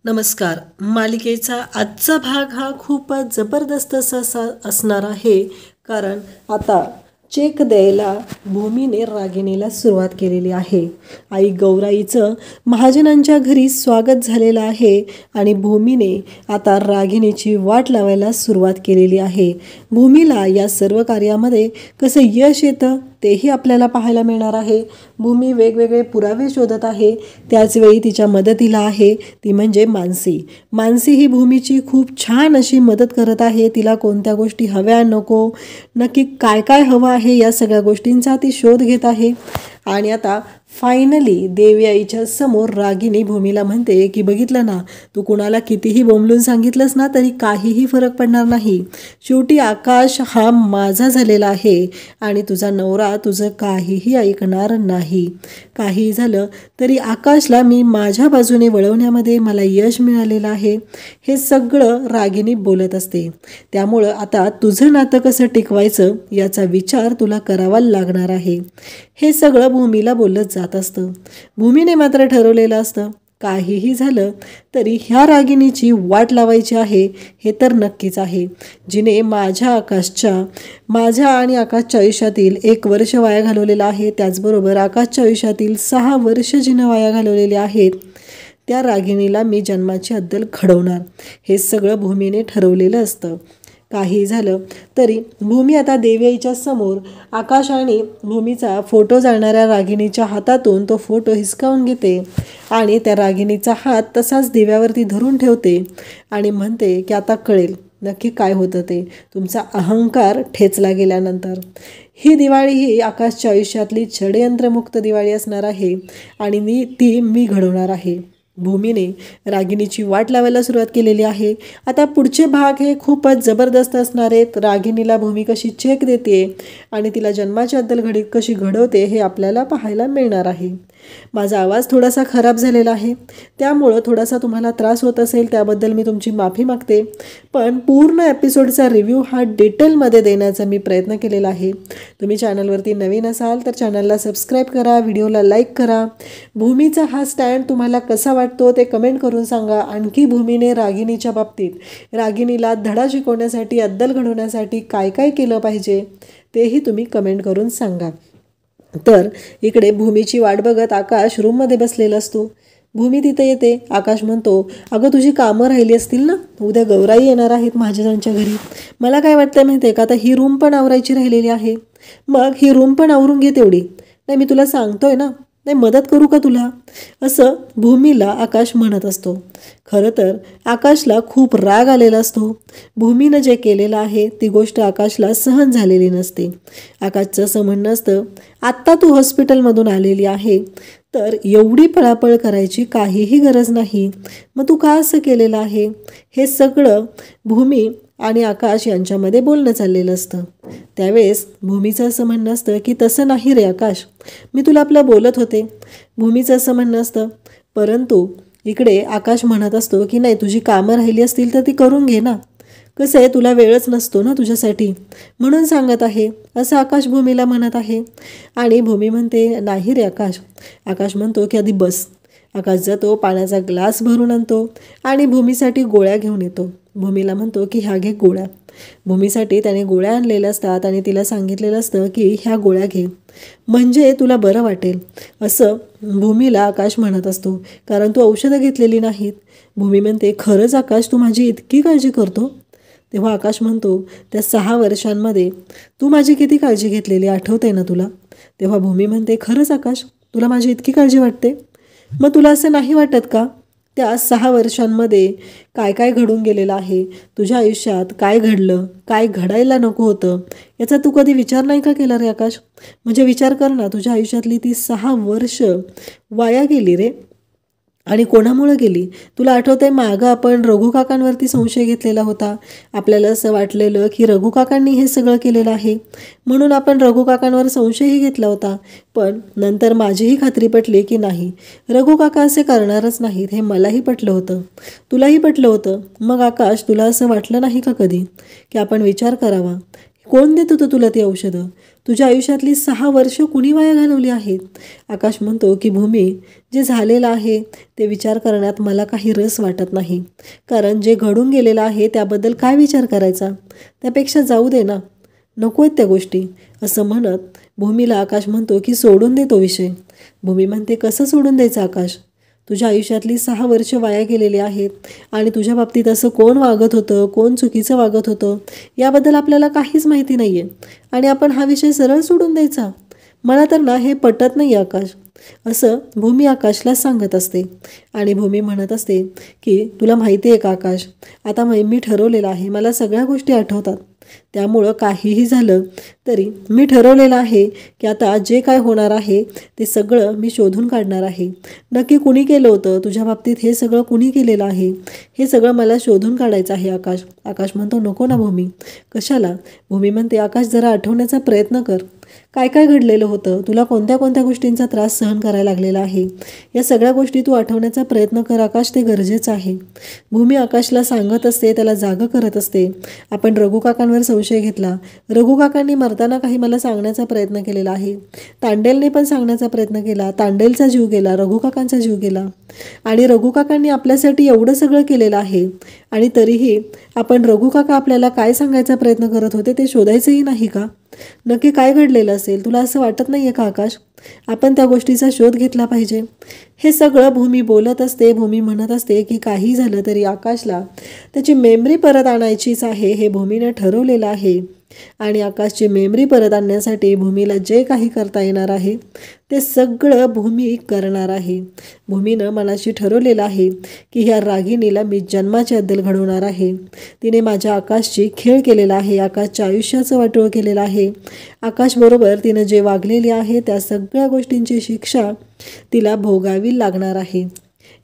नमस्कार. मालिकेचा आजचा भाग हा खूपच जबरदस्त असा असणार आहे, कारण आता चेक द्यायला भूमीने रागिणीला सुरुवात केलेली आहे. आई गौराईचं महाजनांच्या घरी स्वागत झालेलं आहे आणि भूमीने आता रागिणीची वाट लावायला सुरुवात केलेली आहे. भूमीला या सर्व कार्यामध्ये कसं यश येतं तेही आपल्याला पाहायला मिळणार आहे. भूमी वेगवेगळे पुरावे शोधत आहे. त्याचवेळी तिच्या मदतीला आहे ती म्हणजे मानसी. मानसी ही भूमीची खूप छान अशी मदत करत आहे. तिला कोणत्या गोष्टी हव्या नको, नक्की काय काय हवं आहे या सगळ्या गोष्टींचा ती शोध घेत आहे. आणि आता फायनली देवी आईच्या समोर रागिणी भूमीला म्हणते की बघितलं ना, तू कुणाला कितीही बोंबलून सांगितलंस ना तरी काहीही फरक पडणार नाही. शेवटी आकाश हा माझा झालेला आहे आणि तुझा नवरा तुझं काहीही ऐकणार नाही. काही झालं तरी आकाशला मी माझ्या बाजूने वळवण्यामध्ये मला यश मिळालेलं आहे. हे सगळं रागिणी बोलत असते. त्यामुळं आता तुझं नातं कसं टिकवायचं याचा विचार तुला करावा लागणार आहे. हे सगळं भूमीला बोलत जात असतं. भूमीने मात्र ठरवलेलं असतं काहीही झालं तरी ह्या रागिणीची वाट लावायची आहे हे तर नक्कीच आहे. जिने माझ्या आणि आकाशच्या आयुष्यातील 1 वर्ष वाया घालवलेलं आहे, त्याचबरोबर आकाशच्या आयुष्यातील 6 वर्ष जिनं वाया घालवलेले आहेत, त्या रागिणीला मी जन्माची अद्दल घडवणार हे सगळं भूमीने ठरवलेलं असतं. काही झालं तरी भूमी आता देवी आईच्या समोर आकाश आणि भूमीचा फोटो जाळणाऱ्या रागिणीच्या हातातून तो फोटो हिसकावून घेते आणि त्या रागिणीचा हात तसाच दिव्यावरती धरून ठेवते आणि म्हणते की आता कळेल नक्की काय होतं ते, तुमचा अहंकार ठेचला गेल्यानंतर. ही दिवाळी ही आकाशच्या आयुष्यातली षडयंत्रमुक्त दिवाळी असणार आहे आणि ती मी घडवणार आहे. भूमीने रागिणीची वाट लावायला सुरुवात केलेली आहे. आता पुढचे भाग हे खूपच जबरदस्त असणार आहेत. रागिणीला भूमी कशी चेक देते आणि तिला जन्माची अद्दल कशी घडवते हे आपल्याला पाहायला मिळणार आहे. माझा आवाज थोडासा खराब झालेला आहे, त्यामुळं थोडासा तुम्हाला त्रास होत असेल त्याबद्दल मी तुमची माफी मागते. पण पूर्ण एपिसोडचा रिव्ह्यू हा डिटेलमध्ये देण्याचा मी प्रयत्न केलेला आहे. तुम्ही चॅनलवरती नवीन असाल तर चॅनलला सबस्क्राईब करा, व्हिडिओला लाईक करा. भूमीचा हा स्टँड तुम्हाला कसा वाटतो ते कमेंट करून सांगा. आणखी भूमीने रागिणीच्या बाबतीत रागिणीला धडा शिकवण्यासाठी, अद्दल घडवण्यासाठी काय काय केलं पाहिजे तेही तुम्ही कमेंट करून सांगा. तर इकडे भूमीची वाट बघत आकाश रूममध्ये बसलेला असतो. भूमी तिथे येते. आकाश म्हणतो, अगं तुझी कामं राहिली असतील ना, उद्या गौराई येणार आहेत महाजनांच्या घरी. मला काय वाटतं माहिती आहे का, आता ही रूम पण आवरायची राहिलेली आहे, मग ही रूम पण आवरून घे तेवढी. नाही मी तुला सांगतोय ना, नाही मदत करू का तुला, असं भूमीला आकाश म्हणत असतो. खरं तर आकाशला खूप राग आलेला असतो. भूमीनं जे केलेलं आहे ती गोष्ट आकाशला सहन झालेली नसते. आकाशचं असं म्हणणं असतं, आत्ता तू हॉस्पिटलमधून आलेली आहे तर एवढी पळापळ करायची काहीही गरज नाही, मग तू का असं केलेलं आहे. हे सगळं भूमी आणि आकाश यांच्यामध्ये बोलणं चाललेलं असतं. त्यावेळेस भूमीचं असं म्हणणं असतं की तसं नाही रे आकाश, मी तुला आपलं बोलत होते. भूमीचं असं म्हणणं असतं, परंतु इकडे आकाश म्हणत असतो की नाही तुझी कामं राहिली असतील तर ती करून घे ना, कसं आहे तुला वेळच नसतो ना तुझ्यासाठी, म्हणून सांगत आहे, असं आकाश भूमीला म्हणत आहे. आणि भूमी म्हणते नाही रे आकाश. आकाश म्हणतो की आधी बस. आकाश जातो, पाण्याचा ग्लास भरून आणतो आणि भूमीसाठी गोळ्या घेऊन येतो. भूमीला म्हणतो की ह्या घे गोळ्या. भूमीसाठी त्याने गोळ्या आणलेल्या असतात आणि तिला सांगितलेलं असतं की ह्या गोळ्या घे म्हणजे तुला बरं वाटेल, असं भूमीला आकाश म्हणत असतो, कारण तू औषधं घेतलेली नाहीत. भूमी म्हणते खरंच आकाश तू माझी इतकी काळजी करतो. तेव्हा आकाश म्हणतो, त्या 6 वर्षांमध्ये तू माझी किती काळजी घेतलेली आठवते ना तुला. तेव्हा भूमी म्हणते खरंच आकाश तुला माझी इतकी काळजी वाटते. मग तुला असं नाही वाटत का, त्या 6 वर्षांमध्ये काय काय घडून गेलेलं आहे, तुझ्या आयुष्यात काय घडलं, काय घडायला नको होतं, याचा तू कधी विचार नाही का केला रे आकाश. म्हणजे विचार कर ना, तुझ्या आयुष्यातली ती 6 वर्ष वाया गेली रे. आणि कोणामुळे गेली तुला आठवतंय, मागं आपण रघुकाकांवरती संशय घेतलेला होता. आपल्याला असं वाटलेलं की रघुकाकांनी हे सगळं केलेलं आहे म्हणून आपण रघुकाकांवर संशयही घेतला होता. पण नंतर माझीही खात्री पटली की नाही, रघुकाका असे करणारच नाहीत, हे मलाही पटलं होतं, तुलाही पटलं होतं. मग आकाश तुला असं वाटलं नाही का कधी की आपण विचार करावा, कोण देत होतं तुला ती औषधं? तुझ्या आयुष्यातली 6 वर्ष कुणी वाया घालवली आहेत? आकाश म्हणतो की भूमी, जे झालेलं आहे ते विचार करण्यात मला काही रस वाटत नाही. कारण जे घडून गेलेलं आहे त्याबद्दल काय विचार करायचा? त्यापेक्षा जाऊ दे ना, नको आहेत त्या गोष्टी. असं म्हणत भूमीला आकाश म्हणतो की सोडून दे तो विषय. भूमी म्हणते, कसं सोडून द्यायचं आकाश? तुझ्या आयुष्यातली 6 वर्ष वाया गेलेली आहेत आणि तुझ्या बाबतीत असं कोण वागत होतं, कोण चुकीचं वागत होतं याबद्दल आपल्याला काहीच माहिती नाही आहे आणि आपण हा विषय सरळ सोडून द्यायचा? मला तर ना हे पटत नाही आकाश. असं भूमी आकाशला सांगत असते आणि भूमी म्हणत असते की तुला माहिती आहे का आकाश, आता मी ठरवलेलं आहे, मला सगळ्या गोष्टी आठवतात. त्यामुळं काहीही झालं तरी मी ठरवलेलं आहे की आता जे काय होणार आहे ते सगळं मी शोधून काढणार आहे. नक्की कुणी केलं होतं तुझ्या बाबतीत, हे सगळं कुणी केलेलं आहे हे सगळं मला शोधून काढायचं आहे आकाश. आकाश म्हणतो, नको ना भूमी, कशाला? भूमी म्हणते, आकाश जरा आठवण्याचा प्रयत्न कर. काय काय घडलेलं होतं, तुला कोणत्या कोणत्या गोष्टींचा त्रास सहन करायला लागलेला आहे, या सगळ्या गोष्टी तू आठवण्याचा प्रयत्न कर आकाश, ते गरजेचं आहे. भूमी आकाशला सांगत असते, त्याला जागं करत असते. आपण रघु काकांवर संशय घेतला. रघु काकांनी मरताना काही मला सांगण्याचा प्रयत्न केलेला आहे. तांडेलने पण सांगण्याचा प्रयत्न केला. तांडेलचा जीव गेला, रघु काकांचा जीव गेला आणि रघु काकांनी आपल्यासाठी एवढं सगळं केलेलं आहे आणि तरीही आपण रघु काका आपल्याला काय सांगायचा प्रयत्न करत होते ते शोधायचंही नाही का? नक्की काय घडलेलं असेल? तुला असं वाटत नाही आहे का आकाश? आपण त्या गोष्टीचा शोध घेतला पाहिजे. हे सगळं भूमी बोलत असते. भूमी म्हणत असते की काही झालं तरी आकाशला त्याची मेमरी परत आणायचीच आहे, हे भूमीने ठरवलेलं आहे आणि आकाशची मेमरी परत आणण्यासाठी भूमीला जे काही करता येणार आहे ते सगळं भूमी करणार आहे. भूमीनं मनाशी ठरवलेलं आहे की ह्या रागिणीला मी जन्माची अद्दल घडवणार आहे. तिने माझ्या आकाशची खेळ केलेला आहे, आकाशच्या आयुष्याचं वाटोळ केलेलं आहे. आकाशबरोबर तिनं जे वागलेली आहे त्या सगळ्या गोष्टींची शिक्षा तिला भोगावी लागणार आहे.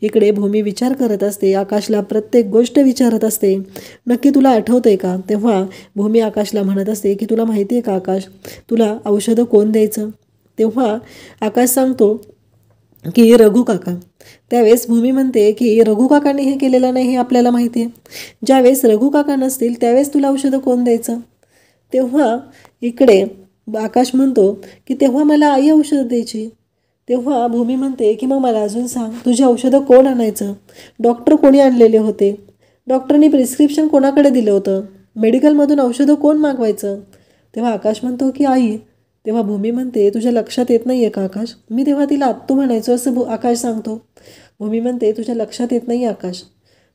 इकडे भूमी विचार करत असते, आकाशला प्रत्येक गोष्ट विचारत असते. नक्की तुला आठवतंय का? तेव्हा भूमी आकाशला म्हणत असते की तुला माहिती आहे का आकाश, तुला औषधं कोण द्यायचं? तेव्हा आकाश सांगतो की रघु काका. त्यावेळेस भूमी म्हणते की रघु काकांनी हे केलेलं नाही हे आपल्याला माहिती आहे. ज्यावेळेस रघु काका नसतील त्यावेळेस तुला औषधं कोण द्यायचं? तेव्हा इकडे आकाश म्हणतो की तेव्हा मला आई औषधं द्यायची. तेव्हा भूमी म्हणते की मग मला अजून सांग, तुझी औषधं कोण आणायचं? डॉक्टर कोणी आणलेले होते? डॉक्टरनी प्रिस्क्रिप्शन कोणाकडे दिलं होतं? मेडिकलमधून औषधं कोण मागवायचं? तेव्हा आकाश म्हणतो की आई. तेव्हा भूमी म्हणते, तुझ्या लक्षात येत नाही आहे का आकाश? मी तेव्हा तिला आत्तू म्हणायचो असं आकाश सांगतो. भूमी म्हणते, तुझ्या लक्षात येत नाही आकाश,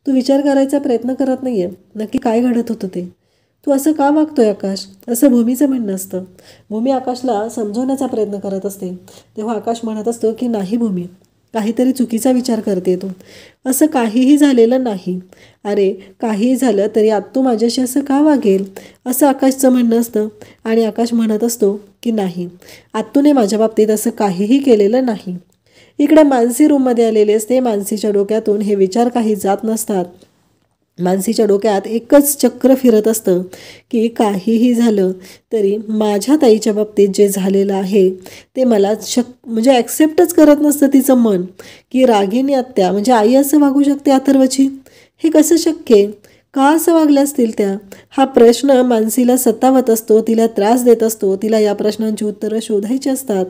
तू विचार करायचा प्रयत्न करत नाही आहे नक्की काय घडत होतं ते. तू असं का वागतोय आकाश? असं भूमीचं म्हणणं असतं. भूमी आकाशला समजवण्याचा प्रयत्न करत असते. तेव्हा आकाश म्हणत असतो की नाही भूमी, काहीतरी चुकीचा विचार करते तू. असं काहीही झालेलं नाही. अरे काहीही झालं तरी आत्तू माझ्याशी असं का वागेल, असं आकाशचं म्हणणं असतं. आणि आकाश म्हणत असतो की नाही, आत्तूने माझ्या बाबतीत असं काहीही केलेलं नाही. इकडे मानसी रूममध्ये आलेली असते. मानसीच्या डोक्यातून हे विचार काही जात नसतात. मानसीच्या डोक्यात एकच चक्र फिरत असतं की काहीही झालं तरी माझ्या ताईच्या बाबतीत जे झालेलं आहे ते मला म्हणजे ॲक्सेप्टच करत नसतं तिचं मन, की रागिणी आत्या म्हणजे आई असं वागू शकते अथर्वची? हे कसं शक्य आहे? का असं वागल्या असतील त्या? हा प्रश्न मानसीला सतावत असतो, तिला त्रास देत असतो. तिला या प्रश्नांची उत्तरं शोधायची असतात.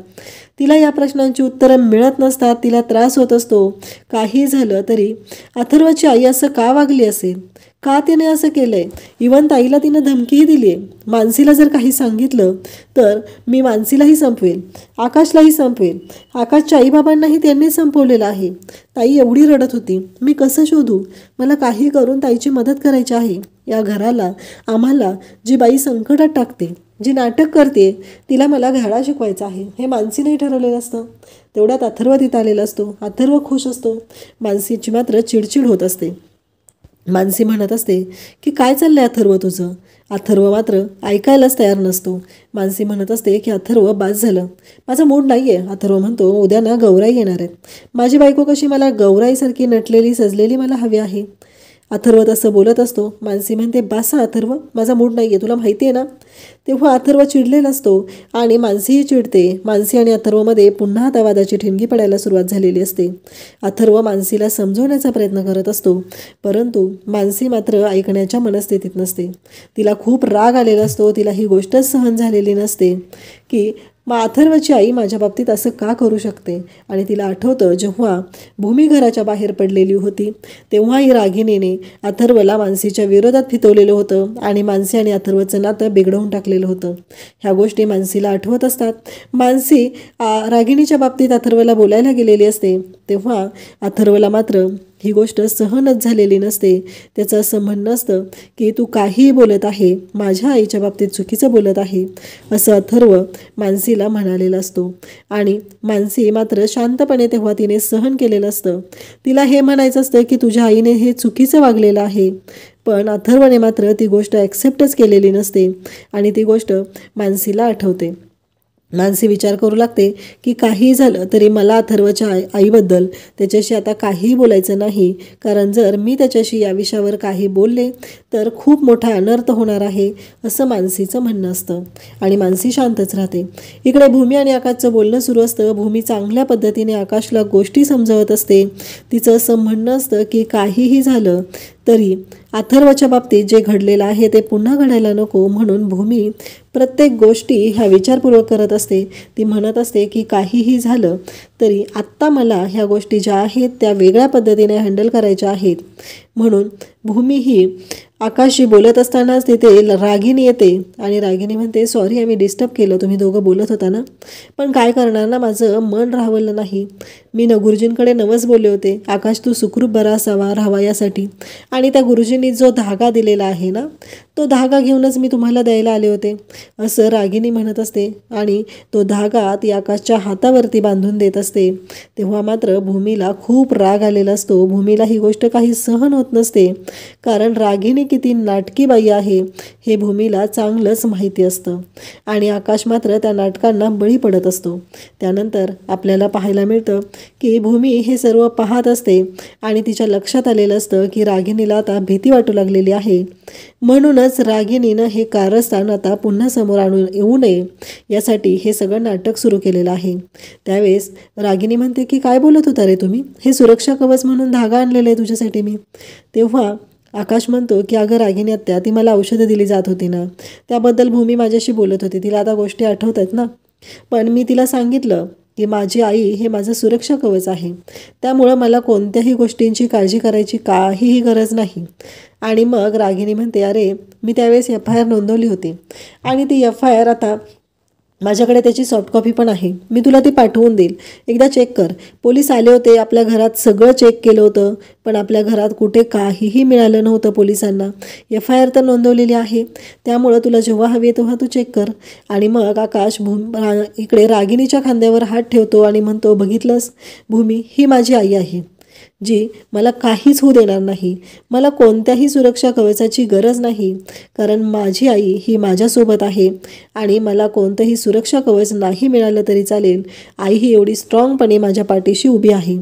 तिला या प्रश्नांची उत्तरं मिळत नसतात. तिला त्रास होत असतो. काही झालं तरी अथर्वची आई असं का वागली असेल? का तिने असं केलं आहे? इवन ताईला तिनं धमकीही दिली आहे, मानसीला जर काही सांगितलं तर मी मानसीलाही संपवेल, आकाशलाही संपवेल. आकाशच्या आईबाबांनाही त्यांनी संपवलेलं आहे. ताई एवढी रडत होती, मी कसं शोधू? मला काही करून ताईची मदत करायची आहे. या घराला, आम्हाला जी बाई संकटात टाकते, जी नाटक करते, तिला मला धडा शिकवायचा आहे. हे मानसीनेही ठरवलेलं असतं. तेवढ्यात अथर्व तिथं आलेला असतो. अथर्व खुश असतो. मानसीची मात्र चिडचिड होत असते. मानसी म्हणत असते की काय चाललंय अथर्व तुझं? अथर्व मात्र ऐकायलाच तयार नसतो. मानसी म्हणत असते की अथर्व बास झालं, माझा मूड नाही आहे. अथर्व म्हणतो, उद्या ना गौराई येणार आहेत. माझी बायको कशी मला गौराईसारखी नटलेली सजलेली मला हवी आहे. अथर्व तसं बोलत असतो. मानसी म्हणते, बासा अथर्व, माझा मूड नाही आहे, तुला माहिती आहे ना. तेव्हा अथर्व चिडलेला असतो आणि मानसीही चिडते. मानसी आणि अथर्वमध्ये पुन्हा आता वादाची ठिणगी पडायला सुरुवात झालेली असते. अथर्व मानसीला समजवण्याचा प्रयत्न करत असतो, परंतु मानसी मात्र ऐकण्याच्या मनस्थितीत नसते. तिला खूप राग आलेला असतो. तिला ही गोष्टच सहन झालेली नसते की अथर्वची आई माझ्या बाबतीत असं का करू शकते. आणि तिला आठवतं जेव्हा भूमी घराच्या बाहेर पडलेली होती तेव्हाही रागिणीने अथर्वला मानसीच्या विरोधात फितवलेलं होतं आणि मानसी आणि अथर्वचं नातं बिघडवून टाकलेलं होतं. ह्या गोष्टी मानसीला आठवत असतात. मानसी रागिणीच्या बाबतीत अथर्वला बोलायला गेलेली असते तेव्हा अथर्वला मात्र ही गोष्ट सहनच झालेली नसते. त्याचं असं म्हणणं असतं की तू काहीही बोलत आहे, माझ्या आईच्या बाबतीत चुकीचं बोलत आहे, असं अथर्व मानसीला म्हणालेला असतो. आणि मानसी मात्र शांतपणे तेव्हा तिने सहन केलेलं असतं. तिला हे म्हणायचं असतं की तुझ्या आईने हे चुकीचं वागलेलं आहे, पण अथर्वने मात्र ती गोष्ट ॲक्सेप्टच केलेली नसते आणि ती गोष्ट मानसीला आठवते. मानसी विचार करू लागते की काही झालं तरी मला अथर्वच्या आईबद्दल त्याच्याशी आता काहीही बोलायचं नाही, कारण जर मी त्याच्याशी या विषयावर काही बोलले तर खूप मोठा अनर्थ होणार आहे, असं मानसीचं म्हणणं असतं. आणि मानसी शांतच राहते. इकडे भूमी आणि आकाशचं बोलणं सुरू असतं. भूमी चांगल्या पद्धतीने आकाशला गोष्टी समजवत असते. तिचं असं म्हणणं असतं की काहीही झालं तरी अथर्वच्या बाबतीत जे घडलेलं आहे ते पुन्हा घडायला नको, म्हणून भूमी प्रत्येक गोष्टी ह्या विचारपूर्वक करत असते. ती म्हणत असते की काहीही झालं तरी आत्ता मला ह्या गोष्टी ज्या आहेत त्या वेगळ्या पद्धतीने हँडल करायच्या आहेत. म्हणून भूमी ही आकाशशी बोलत असतानाच तिथे रागिनी येते आणि रागिनी म्हणते, सॉरी आम्ही डिस्टर्ब केलं, तुम्ही दोघं बोलत होता ना, पण काय करणार ना, माझं मन राहवलं नाही. मी न गुरुजींकडे नवस बोलले होते, आकाश तू सुखरूप बरा असावा राहावा यासाठी, आणि त्या गुरुजींनी जो धागा दिलेला आहे ना तो धागा घेऊनच मी तुम्हाला द्यायला आले होते, असं रागिनी म्हणत असते. आणि तो धागा ती आकाशच्या हातावरती बांधून देत असते. तेव्हा मात्र भूमीला खूप राग आलेला असतो. भूमीला ही गोष्ट काही सहन होत नसते, कारण रागिनी किती नाटकी बाई आहे हे भूमीला चांगलंच माहिती असतं. आणि आकाश मात्र त्या नाटकांना बळी पडत असतो. त्यानंतर आपल्याला पाहायला मिळतं की भूमी हे सर्व पाहत असते आणि तिच्या लक्षात आलेलं असतं की रागिनीला आता भीती वाटू लागलेली आहे. म्हणूनच रागिनीनं हे कारस्थान आता पुन्हा समोर आणून येऊ नये यासाठी हे सगळं नाटक सुरू केलेलं आहे. त्यावेळेस रागिनी म्हणते की काय बोलत होता रे तुम्ही, हे सुरक्षा कवच म्हणून धागा आणलेलं आहे तुझ्यासाठी मी. तेव्हा आकाश म्हणतो की अगं रागिनी आत्या, ती मला औषधं दिली जात होती ना, त्याबद्दल भूमी माझ्याशी बोलत होती, तिला आता गोष्टी आठवत आहेत ना, पण मी तिला सांगितलं की माझी आई हे माझं सुरक्षा कवच आहे, त्यामुळं मला कोणत्याही गोष्टींची काळजी करायची काहीही गरज नाही. आणि मग रागिनी म्हणते, अरे मी त्यावेळेस FIR नोंदवली होती आणि ती FIR आता माझ्याकडे त्याची सॉफ्ट कॉपी पण आहे, मी तुला ती पाठवून देईल, एकदा चेक कर. पोलीस आले होते, आपल्या घरात सगळं चेक केलं होतं, पण आपल्या घरात कुठे काहीही मिळालं नव्हतं पोलिसांना. FIR तर नोंदवलेली आहे, त्यामुळं तुला जेव्हा हवी तेव्हा तू चेक कर. आणि मग आकाश इकडे रागिनीच्या खांद्यावर हात ठेवतो आणि म्हणतो, बघितलंस भूमी, ही माझी आई आहे जी मला काहीच होऊ देणार नाही, मला कोणत्याही सुरक्षा कवचाची गरज नाही, कारण माझी आई ही माझ्यासोबत आहे आणि मला कोणतंही सुरक्षा कवच नाही मिळालं तरी चालेल, आई ही एवढी स्ट्रॉंगपणे माझ्या पाठीशी उभी आहे,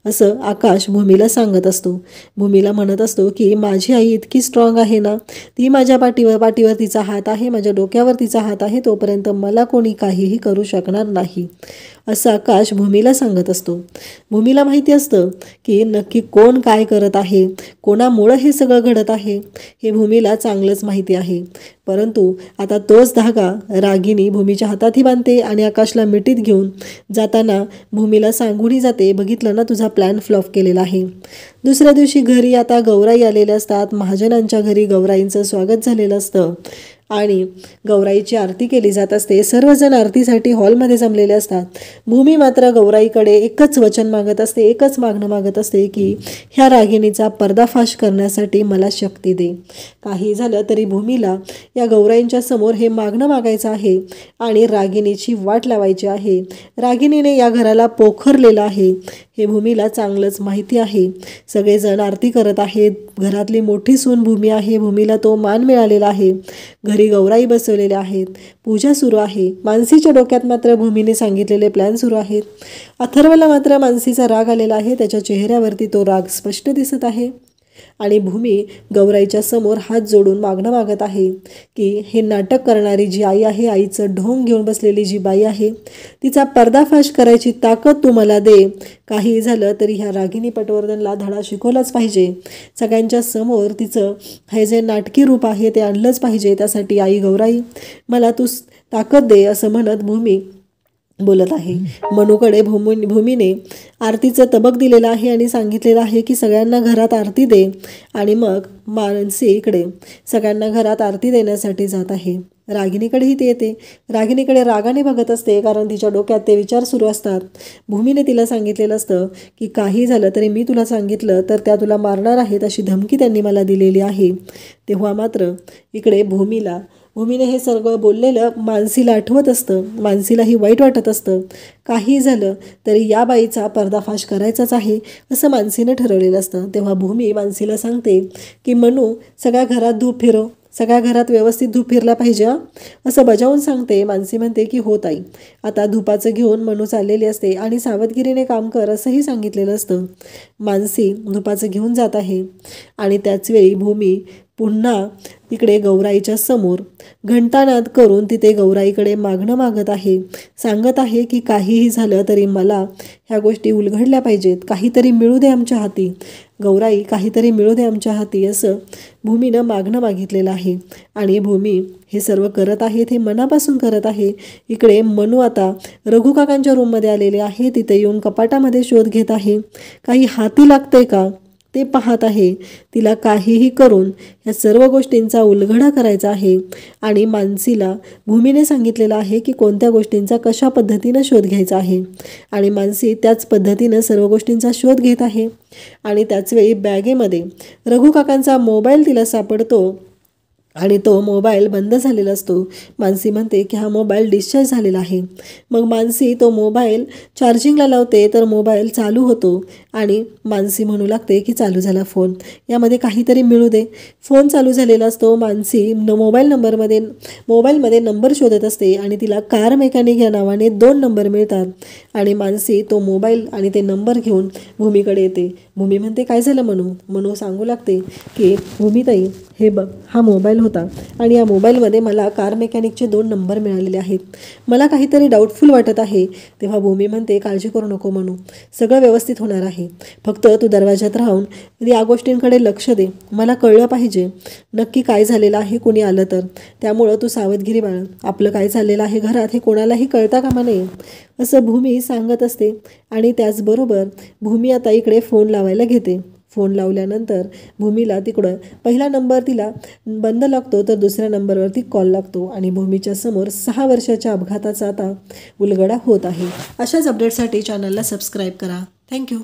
असं आकाश भूमीला सांगत असतो. भूमीला म्हणत असतो की माझी आई इतकी स्ट्रॉंग आहे ना, ती माझ्या पाठीवर तिचा हात आहे, माझ्या डोक्यावर तिचा हात आहे, तोपर्यंत मला कोणी काहीही करू शकणार नाही, असं आकाश भूमीला सांगत असतो. भूमीला माहिती असतं की नक्की कोण काय करत आहे, कोणामुळं हे सगळं घडत आहे, हे भूमीला चांगलंच माहिती आहे. परंतु आता तोच धागा रागिनी भूमीच्या हातातही बांधते आणि आकाशला मिठीत घेऊन जाताना भूमीला सांगूनही जाते, बघितलं ना, तुझा प्लॅन फ्लॉप केलेला आहे. दुसऱ्या दिवशी घरी आता गौराई आलेल्या असतात. महाजनांच्या घरी गौराईंचं स्वागत झालेलं असतं आणि गौराईची आरती केली जात असते. सर्वजण आरतीसाठी हॉलमध्ये जमलेले असतात. भूमी मात्र गौराईकडे एकच वचन मागत असते, एकच मागणं मागत असते की ह्या रागिणीचा पर्दाफाश करण्यासाठी मला शक्ती दे. काही झालं तरी भूमीला या गौराईंच्या समोर हे मागणं मागायचं आहे आणि रागिणीची वाट लावायची आहे. रागिणीने या घराला पोखरलेलं आहे हे भूमीला चांगलंच माहिती आहे. सगळेजण आरती करत आहेत. घरातली मोठी सून भूमी आहे, भूमीला तो मान मिळालेला आहे. घरी गौराई बसवलेल्या आहेत, पूजा सुरू आहे. मानसीच्या डोक्यात मात्र भूमीने सांगितलेले प्लॅन सुरू आहेत. अथर्वला मात्र मानसीचा राग आलेला आहे, त्याच्या चेहऱ्यावरती तो राग स्पष्ट दिसत आहे. आणि भूमी गौराईच्या समोर हात जोडून मागणं मागत आहे की हे नाटक करणारी जी आई आहे, आईचं ढोंग घेऊन बसलेली जी बाई आहे, तिचा पर्दाफाश करायची ताकद तू मला दे. काही झालं तरी ह्या रागिनी पटवर्धनला धडा शिकवलाच पाहिजे. सगळ्यांच्या समोर तिचं हे जे नाटकी रूप आहे ते आणलंच पाहिजे. त्यासाठी आई गौराई मला तू ताकद दे असं म्हणत भूमी बोलत आहे. मनूकडे भूमीने आरतीचं तबक दिलेलं आहे आणि सांगितलेलं आहे की सगळ्यांना घरात आरती दे. आणि मग मानसी इकडे सगळ्यांना घरात आरती देण्यासाठी जात आहे. रागिनीकडेही ते येते. रागिनीकडे रागाने बघत असते, कारण तिच्या डोक्यात ते विचार सुरू असतात. भूमीने तिला सांगितलेलं असतं की काही झालं तरी मी तुला सांगितलं तर त्या तुला मारणार आहेत अशी धमकी त्यांनी मला दिलेली आहे. तेव्हा मात्र इकडे भूमीने हे सगळं बोललेलं मानसीला आठवत असतं. मानसीलाही वाईट वाटत असतं. काही झालं तरी या बाईचा पर्दाफाश करायचाच आहे असं मानसीनं ठरवलेलं असतं. तेव्हा भूमी मानसीला सांगते की मनू सगळ्या घरात धूप फिरव, सगळ्या घरात व्यवस्थित धूप फिरला पाहिजे असं बजावून सांगते. मानसी म्हणते की हो ताई. आता धुपाचं घेऊन मनू चाललेली असते आणि सावधगिरीने काम कर असंही सांगितलेलं असतं. मानसी धुपाचं घेऊन जात आहे आणि त्याचवेळी भूमी पुन्हा इकडे गौराईच्या समोर घंटानाद करून तिथे गौराईकडे मागणं मागत आहे. सांगत आहे की काहीही झालं तरी मला ह्या गोष्टी उलगडल्या पाहिजेत. काहीतरी मिळू दे आमच्या हाती. गौराई काहीतरी मिळू दे आमच्या हाती असं भूमीनं मागणं मागितलेलं आहे. आणि भूमी हे सर्व करत आहे, ते मनापासून करत आहे. इकडे मनू आता रघुकाकांच्या रूममध्ये आलेले आहे. तिथे येऊन कपाटामध्ये शोध घेत आहे. काही हाती लागतंय का ते पाहत आहे. तिला काहीही करून या सर्व गोष्टींचा उलगडा करायचा आहे. आणि मानसीला भूमीने सांगितलेलं आहे की कोणत्या गोष्टींचा कशा पद्धतीनं शोध घ्यायचा आहे. आणि मानसी त्याच पद्धतीनं सर्व गोष्टींचा शोध घेत आहे. आणि त्याचवेळी बॅगेमध्ये रघुकाकांचा मोबाईल तिला सापडतो आणि तो मोबाईल बंद झालेला असतो. मानसी म्हणते की हा मोबाईल डिस्चार्ज झालेला आहे. मग मानसी तो मोबाईल चार्जिंगला लावते तर मोबाईल चालू होतो आणि मानसी म्हणू लागते की चालू झाला फोन, यामध्ये काहीतरी मिळू दे. फोन चालू झालेला असतो. मानसी मोबाईलमध्ये नंबर शोधत असते आणि तिला कार मेकॅनिक या नावाने 2 नंबर मिळतात. आणि मानसी तो मोबाईल आणि ते नंबर घेऊन भूमीकडे येते. भूमी म्हणते काय झालं मनू सांगू लागते की भूमीताई हे बघ, हा मोबाईल होता आणि या मोबाईलमध्ये मला कार मेकॅनिकचे 2 नंबर मिळालेले आहेत. मला काहीतरी डाऊटफुल वाटत आहे. तेव्हा भूमी म्हणते काळजी करू नको मनू, सगळं व्यवस्थित होणार आहे. फक्त तू दरवाजात राहून या गोष्टींकडे लक्ष दे. मला कळलं पाहिजे नक्की काय झालेलं आहे कोणी आलं तर. त्यामुळं तू सावधगिरी बाळ. आपलं काय चाललेलं आहे घरात हे कोणालाही कळता कामा नये असं भूमी सांगत असते. आणि त्याचबरोबर भूमी आता इकडे फोन लावायला घेते. फोन लावल्यानंतर भूमीला तिकडं पहिला नंबर तिला बंद लागतो तर दुसऱ्या नंबरवरती कॉल लागतो. आणि भूमीच्या समोर 6 वर्षाच्या अपघाताचा आता उलगडा होत आहे. अशाच अपडेटसाठी चॅनलला सबस्क्राईब करा. थँक्यू.